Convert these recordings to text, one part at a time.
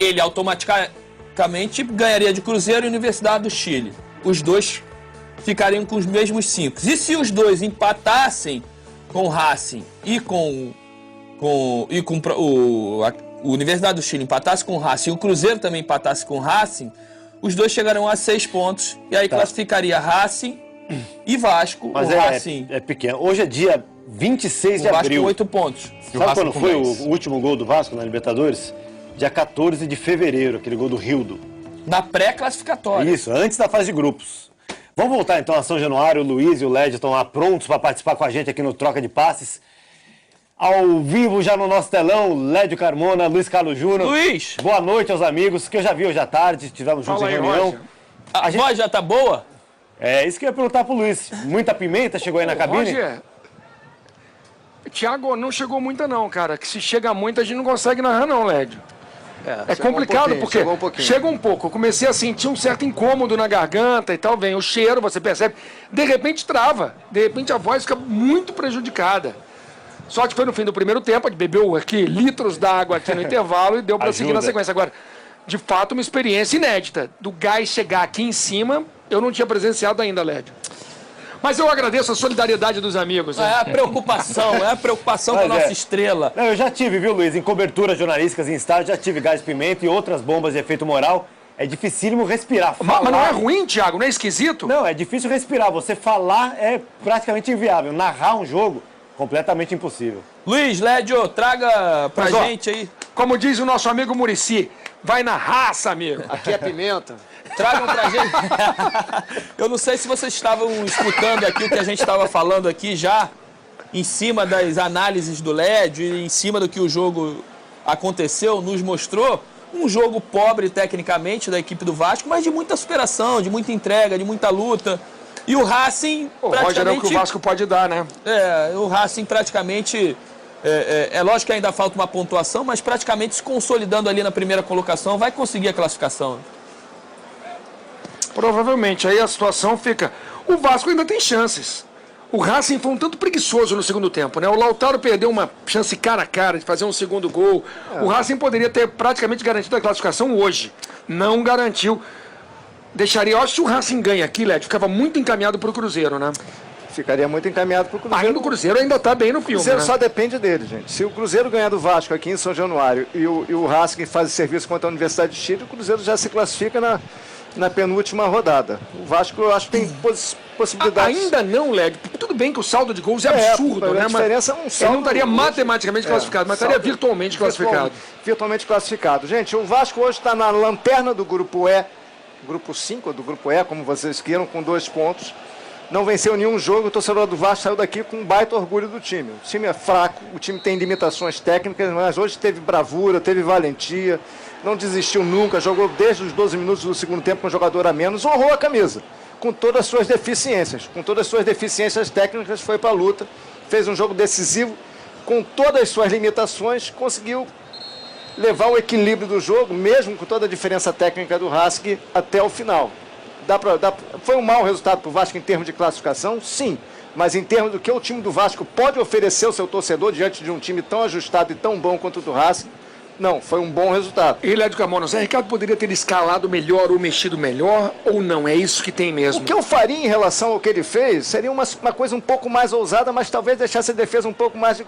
ele automaticamente ganharia de Cruzeiro e Universidade do Chile. Os dois ficariam com os mesmos 5. E se os dois empatassem com o Racing e com o Universidade do Chile empatasse com o Racing e o Cruzeiro também empatasse com o Racing, os dois chegarão a 6 pontos e aí classificaria Racing e Vasco. Mas o Racing é pequeno. Hoje é dia 26 de Vasco abril. 8 pontos. Sabe quando foi o último gol do Vasco na Libertadores? Dia 14 de fevereiro, aquele gol do Rildo. Na pré-classificatória. Isso, antes da fase de grupos. Vamos voltar então a São Januário. O Luiz e o Lédio estão lá prontos para participar com a gente aqui no Troca de Passes. Ao vivo já no nosso telão, Lédio Carmona, Luiz Carlos Júnior. Luiz! Boa noite aos amigos, que eu já vi hoje à tarde, estivemos juntos em reunião. A voz já tá boa? É isso que eu ia perguntar pro Luiz. Muita pimenta chegou aí na cabine? Roger, Thiago, não chegou muita não, cara. Que se chega muito a gente não consegue narrar não, Lédio. É complicado porque chega um pouco. Eu comecei a sentir um certo incômodo na garganta e tal, vem o cheiro, você percebe. De repente trava, de repente a voz fica muito prejudicada. Só que foi no fim do primeiro tempo, a gente bebeu aqui litros d'água aqui no intervalo e deu para seguir na sequência. Agora, de fato, uma experiência inédita. Do gás chegar aqui em cima, eu não tinha presenciado ainda, Lédio. Mas eu agradeço a solidariedade dos amigos. É a preocupação da nossa estrela. Não, eu já tive, viu, Luiz, em coberturas jornalísticas em estádio, já tive gás pimenta e outras bombas de efeito moral. É dificílimo respirar. Mas não é ruim, Thiago? Não é esquisito? Não, é difícil respirar. Você falar é praticamente inviável. Narrar um jogo, completamente impossível. Luiz, Lédio, traga pra gente aí. Como diz o nosso amigo Muricy, vai na raça, amigo. Aqui é pimenta. Tragam pra gente. Eu não sei se vocês estavam escutando aqui o que a gente estava falando aqui já, em cima das análises do Lédio e em cima do que o jogo aconteceu, nos mostrou um jogo pobre tecnicamente da equipe do Vasco, mas de muita superação, de muita entrega, de muita luta. E o Racing praticamente... Roger, é o que o Vasco pode dar, né? O Racing praticamente... É lógico que ainda falta uma pontuação, mas praticamente se consolidando ali na primeira colocação, vai conseguir a classificação. Provavelmente, aí a situação fica... O Vasco ainda tem chances. O Racing foi um tanto preguiçoso no segundo tempo, né? O Lautaro perdeu uma chance cara a cara de fazer um segundo gol. O Racing poderia ter praticamente garantido a classificação hoje. Não garantiu. Deixaria... Eu acho que o Racing ganha aqui, Lédio, ficava muito encaminhado para o Cruzeiro, né? Ficaria muito encaminhado para o Cruzeiro. Ainda o Cruzeiro ainda está bem no filme, O Cruzeiro, né? só depende dele, gente. Se o Cruzeiro ganhar do Vasco aqui em São Januário e o Racing faz serviço contra a Universidade de Chile, o Cruzeiro já se classifica na penúltima rodada. O Vasco, eu acho que tem possibilidades. Ainda não, Lédio. Tudo bem que o saldo de gols é absurdo, né? A diferença é um saldo. Ele não estaria matematicamente classificado, mas estaria virtualmente classificado. Virtualmente classificado. Gente, o Vasco hoje está na lanterna do Grupo E, Grupo 5, do Grupo E, como vocês queiram, com 2 pontos. Não venceu nenhum jogo, o torcedor do Vasco saiu daqui com um baita orgulho do time. O time é fraco, o time tem limitações técnicas, mas hoje teve bravura, teve valentia, não desistiu nunca, jogou desde os 12 minutos do segundo tempo com um jogador a menos, honrou a camisa, com todas as suas deficiências. Com todas as suas deficiências técnicas, foi para a luta, fez um jogo decisivo, com todas as suas limitações, conseguiu levar o equilíbrio do jogo, mesmo com toda a diferença técnica do Racing, até o final. Foi um mau resultado para o Vasco em termos de classificação? Sim. Mas em termos do que o time do Vasco pode oferecer ao seu torcedor diante de um time tão ajustado e tão bom quanto o do Racing, não, foi um bom resultado. E Lédio Carmona, o Zé Ricardo poderia ter escalado melhor ou mexido melhor, ou não? É isso que tem mesmo? O que eu faria em relação ao que ele fez seria uma coisa um pouco mais ousada, mas talvez deixasse a defesa um pouco mais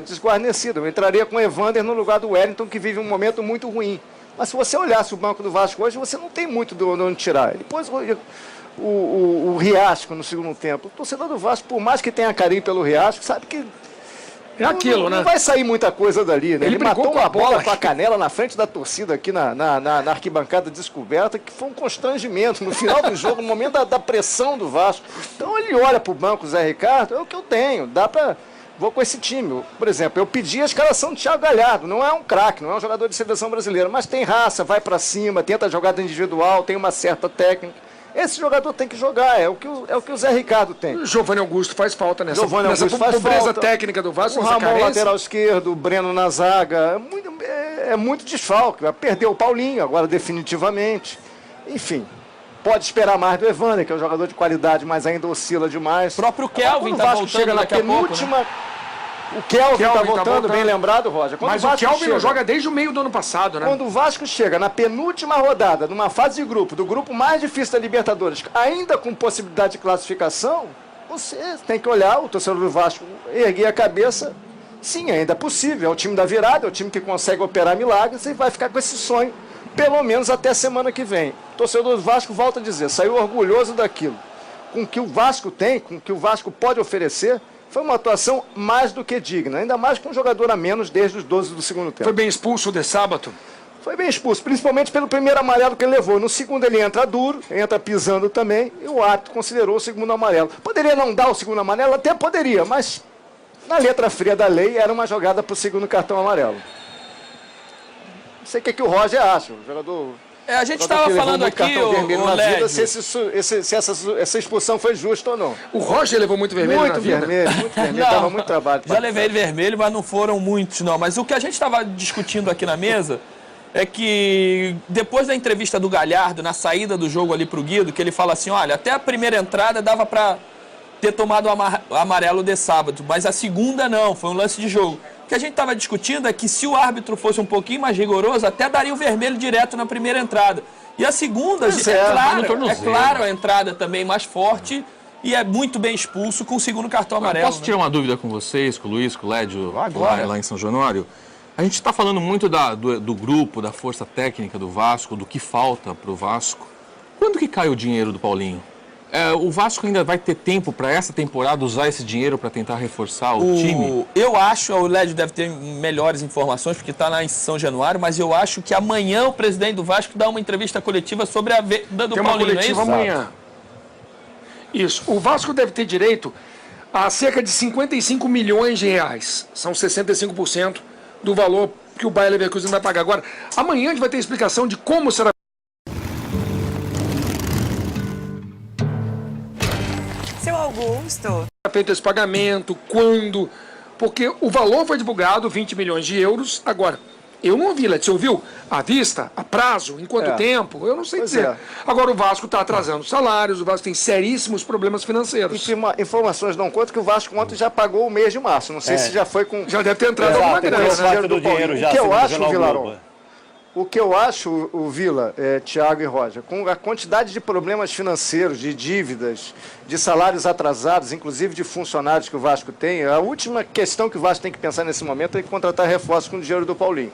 desguarnecida. Eu entraria com o Evander no lugar do Wellington, que vive um momento muito ruim. Mas se você olhasse o banco do Vasco hoje, você não tem muito de onde tirar. Ele pôs o Riasco no segundo tempo. O torcedor do Vasco, por mais que tenha carinho pelo Riasco, sabe que é aquilo, né? Não vai sair muita coisa dali, né? Ele matou uma bola com a aqui. canela na frente da torcida aqui na arquibancada descoberta, que foi um constrangimento no final do jogo, no momento da pressão do Vasco. Então ele olha para o banco, Zé Ricardo, é o que eu tenho, dá para... Vou com esse time. Por exemplo, eu pedi a escalação do Thiago Galhardo. Não é um craque, não é um jogador de seleção brasileira, mas tem raça, vai para cima, tenta jogada individual, tem uma certa técnica. Esse jogador tem que jogar, é o que o Zé Ricardo tem. O Giovanni Augusto faz falta nessa faz pobreza falta. Técnica do Vasco. O Ramon, lateral esquerdo, o Breno na zaga. É muito desfalque. Perdeu o Paulinho agora definitivamente. Enfim. Pode esperar mais do Evander, que é um jogador de qualidade, mas ainda oscila demais. O próprio Kelvin tá voltando chega na daqui a pouco, né? O Kelvin tá voltando, bem lembrado, Roger. Mas o Kelvin não joga desde o meio do ano passado, né? Quando o Vasco chega na penúltima rodada, numa fase de grupo, do grupo mais difícil da Libertadores, ainda com possibilidade de classificação, você tem que olhar, o torcedor do Vasco erguer a cabeça. Sim, ainda é possível. É o time da virada, é o time que consegue operar milagres e vai ficar com esse sonho, pelo menos até a semana que vem. O torcedor do Vasco, volta a dizer, saiu orgulhoso daquilo. Com o que o Vasco tem, com o que o Vasco pode oferecer, foi uma atuação mais do que digna, ainda mais com um jogador a menos desde os 12 do segundo tempo. Foi bem expulso de sábado? Foi bem expulso, principalmente pelo primeiro amarelo que ele levou. No segundo ele entra duro, entra pisando também, e o árbitro considerou o segundo amarelo. Poderia não dar o segundo amarelo? Até poderia, mas na letra fria da lei era uma jogada para o segundo cartão amarelo. Não sei o que o Roger acha, o jogador... a gente estava falando aqui, o Lédio, se essa expulsão foi justa ou não. O Roger levou muito vermelho muito vermelho, dava muito trabalho. Já levei ele vermelho, mas não foram muitos, não. Mas o que a gente estava discutindo aqui na mesa é que depois da entrevista do Galhardo, na saída do jogo ali pro Guido, que ele fala assim, olha, até a primeira entrada dava para ter tomado o amarelo de sábado, mas a segunda não, foi um lance de jogo. O que a gente estava discutindo é que se o árbitro fosse um pouquinho mais rigoroso, até daria o vermelho direto na primeira entrada. E a segunda, é claro a entrada também mais forte e é muito bem expulso com o segundo cartão amarelo. Posso tirar uma dúvida com vocês, com o Luiz, com o Lédio, lá em São Januário? A gente está falando muito do grupo, da força técnica do Vasco, do que falta para o Vasco. Quando que cai o dinheiro do Paulinho? O Vasco ainda vai ter tempo para essa temporada usar esse dinheiro para tentar reforçar o time? Eu acho, o Lédio deve ter melhores informações, porque está lá em São Januário, mas eu acho que amanhã o presidente do Vasco dá uma entrevista coletiva sobre a venda do Paulinho. Tem uma coletiva amanhã. Isso. O Vasco deve ter direito a cerca de 55 milhões de reais. São 65% do valor que o Bayer Leverkusen vai pagar. Agora, amanhã a gente vai ter explicação de como será Augusto. feito esse pagamento, quando, porque o valor foi divulgado, 20 milhões de euros, agora, eu não ouvi, você ouviu? À vista, a prazo, em quanto tempo? Eu não sei dizer. Agora o Vasco está atrasando salários, o Vasco tem seríssimos problemas financeiros. Informações não contam que o Vasco ontem já pagou o mês de março, não sei se já foi com... Já deve ter entrado alguma grana, né? Do dinheiro já, o que eu acho, Vilaron, o que eu acho, o Vila, Thiago e Roger, com a quantidade de problemas financeiros, de dívidas, de salários atrasados, inclusive de funcionários que o Vasco tem, a última questão que o Vasco tem que pensar nesse momento é contratar reforços com o dinheiro do Paulinho.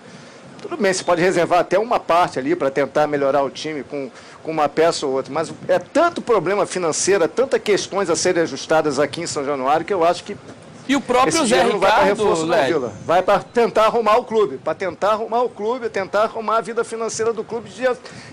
Tudo bem, você pode reservar até uma parte ali para tentar melhorar o time com uma peça ou outra, mas é tanto problema financeiro, tanta questões a serem ajustadas aqui em São Januário que eu acho que e o próprio Zé não vai para Ricardo, reforço não, Vila. Vai para tentar arrumar o clube. Para tentar arrumar o clube, tentar arrumar a vida financeira do clube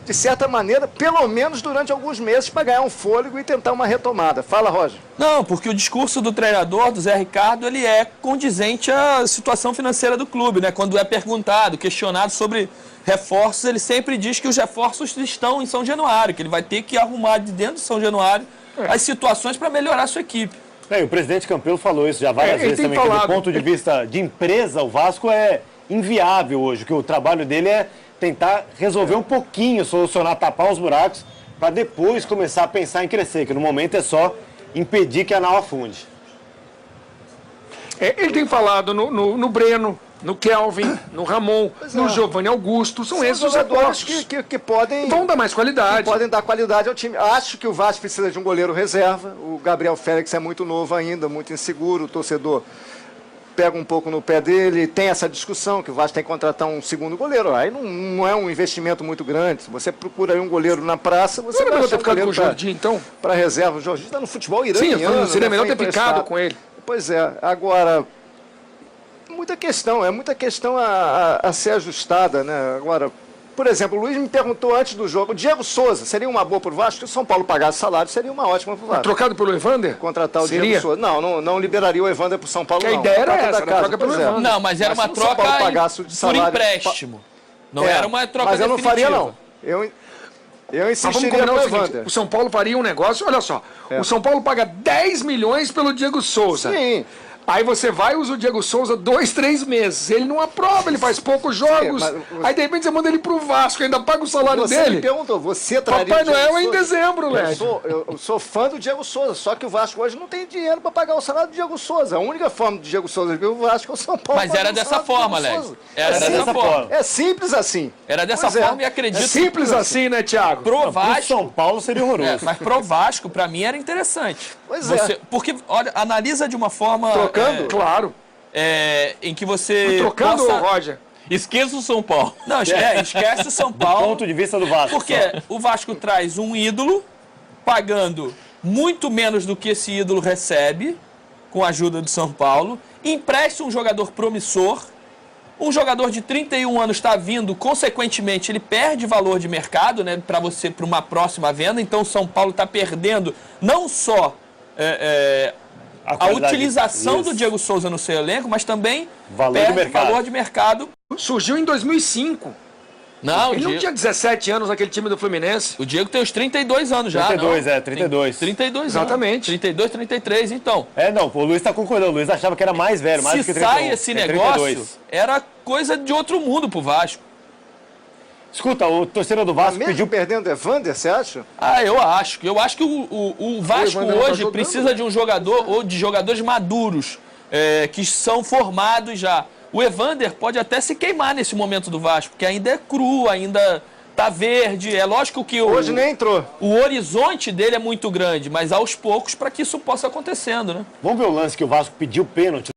de certa maneira, pelo menos durante alguns meses, para ganhar um fôlego e tentar uma retomada. Fala, Roger. Não, porque o discurso do treinador, do Zé Ricardo, ele é condizente à situação financeira do clube, né? Quando é perguntado, questionado sobre reforços, ele sempre diz que os reforços estão em São Januário, que ele vai ter que arrumar de dentro de São Januário as situações para melhorar a sua equipe. O presidente Campelo falou isso já várias vezes também, que do ponto de vista de empresa, o Vasco é inviável hoje, que o trabalho dele é tentar resolver um pouquinho, solucionar, tapar os buracos, para depois começar a pensar em crescer, que no momento é só impedir que a nau afunde. Ele tem falado no Breno, no Kelvin, no Ramon, no Giovanni Augusto, são esses os jogadores que podem... Vão dar mais qualidade. Podem dar qualidade ao time. Acho que o Vasco precisa de um goleiro reserva, o Gabriel Félix é muito novo ainda, muito inseguro, o torcedor pega um pouco no pé dele, tem essa discussão que o Vasco tem que contratar um segundo goleiro. Aí não é um investimento muito grande. Se você procura aí um goleiro na praça, você vai achar um goleiro com o Jorginho, então? Para reserva. O Jorginho está no futebol iraniano. Sim, seria melhor ter ficado com ele. Pois é. Agora, muita questão a ser ajustada, né? Agora, por exemplo, o Luiz me perguntou antes do jogo, o Diego Souza seria uma boa para o Vasco? Se o São Paulo pagasse salário, seria uma ótima para o Vasco. Trocado pelo Evander? Contratar o Diego Souza. Não liberaria o Evander para o São Paulo, não. A ideia era essa, troca pelo Evander. Não, mas era uma troca por empréstimo. Não era uma troca mas eu não faria, definitiva. não. Eu insistiria no Evander. O São Paulo faria um negócio, olha só, o São Paulo paga 10 milhões pelo Diego Souza. Sim. Aí você vai e usa o Diego Souza 2, 3 meses. Ele não aprova, ele faz poucos jogos. Aí de repente você manda ele pro Vasco, ainda paga o salário Você dele. me perguntou, você traria Papai o Diego Noel é em Souza? dezembro, Lédio. Eu sou fã do Diego Souza, só que o Vasco hoje não tem dinheiro para pagar o salário do Diego Souza. A única forma do Diego Souza vir o Vasco é o São Paulo. Mas era dessa forma, Lédio. Era dessa forma. É simples assim. Era dessa forma e acredito. É simples assim, né, Thiago? Pro Vasco. São Paulo seria horroroso. Mas pro Vasco, pra mim, era interessante. Pois é. Porque, olha, analisa de uma forma. Trocando? Claro. Em que você. Trocando, Roger. Esqueça o São Paulo. Não, esquece o São Paulo. Ponto de vista do Vasco. Porque o Vasco traz um ídolo, pagando muito menos do que esse ídolo recebe, com a ajuda do São Paulo, empresta um jogador promissor, um jogador de 31 anos está vindo, consequentemente ele perde valor de mercado, né, para uma próxima venda, então o São Paulo está perdendo não só a utilização do Diego Souza no seu elenco, mas também perde valor de mercado. Surgiu em 2005. Não, ele não tinha 17 anos naquele time do Fluminense. O Diego tem uns 32 anos já, 32, não? 32. 32 Exatamente. anos. 32, 33, então. Não, o Luiz tá concordando. O Luiz achava que era mais velho, mais do que 31. Se sai esse negócio, era coisa de outro mundo pro Vasco. Escuta, o torcedor do Vasco Mesmo pediu... perdendo Evander, você acha? Eu acho. Eu acho que o Vasco hoje precisa de um jogador, ou de jogadores maduros, que são formados já. O Evander pode até se queimar nesse momento do Vasco, porque ainda é cru, ainda tá verde. É lógico que hoje nem entrou. O horizonte dele é muito grande, mas aos poucos para que isso possa acontecendo, né? Vamos ver o lance que o Vasco pediu pênalti.